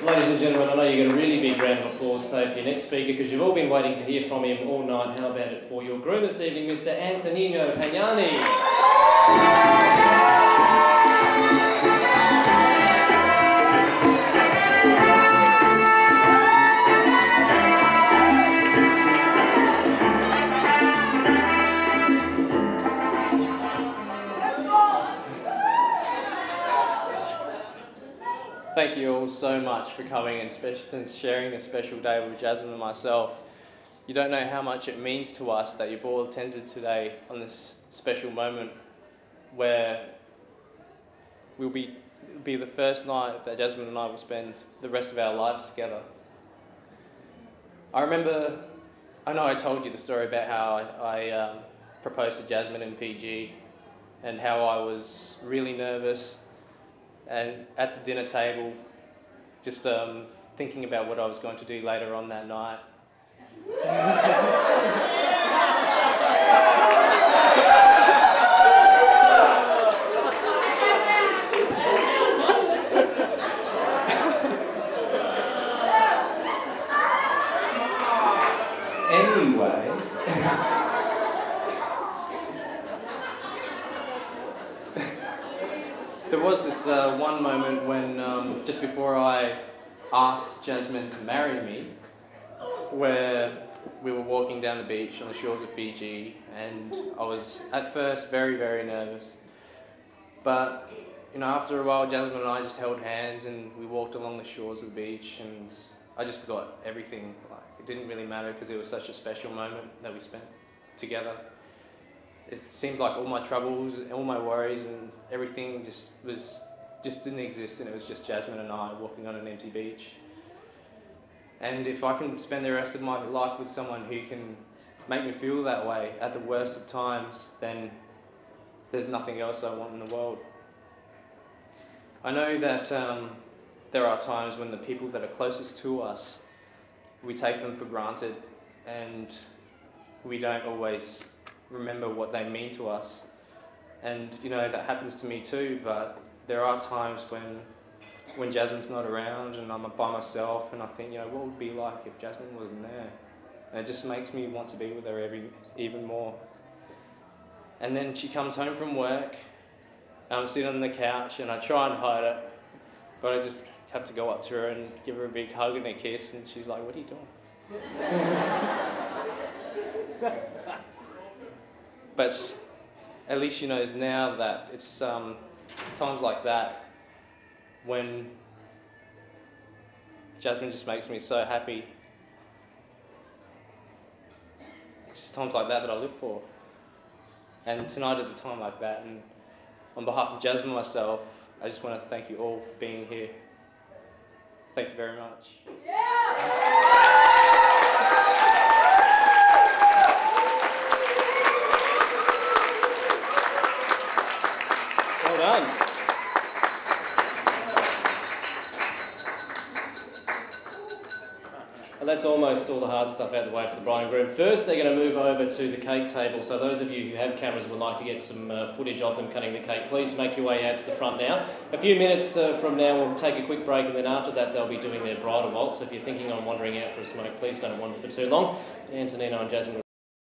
Ladies and gentlemen, I know you get a really big round of applause, say, for your next speaker, because you've all been waiting to hear from him all night. How about it for your groom this evening, Mr. Antonino Pagnani? Thank you all so much for coming and sharing this special day with Jasmine and myself. You don't know how much it means to us that you've all attended today on this special moment where we'll be the first night that Jasmine and I will spend the rest of our lives together. I know I told you the story about how I proposed to Jasmine in Fiji and how I was really nervous and at the dinner table, just thinking about what I was going to do later on that night. Anyway. There was this one moment when, just before I asked Jasmine to marry me, where we were walking down the beach on the shores of Fiji, and I was at first very, very nervous. But, you know, after a while, Jasmine and I just held hands and we walked along the shores of the beach, and I just forgot everything. Like, it didn't really matter because it was such a special moment that we spent together. It seemed like all my troubles, all my worries and everything just didn't exist, and it was just Jasmine and I walking on an empty beach. And if I can spend the rest of my life with someone who can make me feel that way at the worst of times, then there's nothing else I want in the world. I know that there are times when the people that are closest to us, we take them for granted and we don't always remember what they mean to us. And you know, that happens to me too, but there are times when Jasmine's not around and I'm by myself and I think, you know, what would it be like if Jasmine wasn't there? And it just makes me want to be with her even more. And then she comes home from work, and I'm sitting on the couch and I try and hide it, but I just have to go up to her and give her a big hug and a kiss, and she's like, "What are you doing?" But at least she knows now that it's times like that when Jasmine just makes me so happy. It's just times like that I live for. And tonight is a time like that, and on behalf of Jasmine and myself, I just want to thank you all for being here. Thank you very much. Well done. And that's almost all the hard stuff out of the way for the bride and groom. First, they're going to move over to the cake table. So those of you who have cameras and would like to get some footage of them cutting the cake, please make your way out to the front now. A few minutes from now, we'll take a quick break, and then after that, they'll be doing their bridal waltz. So if you're thinking on wandering out for a smoke, please don't wander for too long. Antonino and Jasmine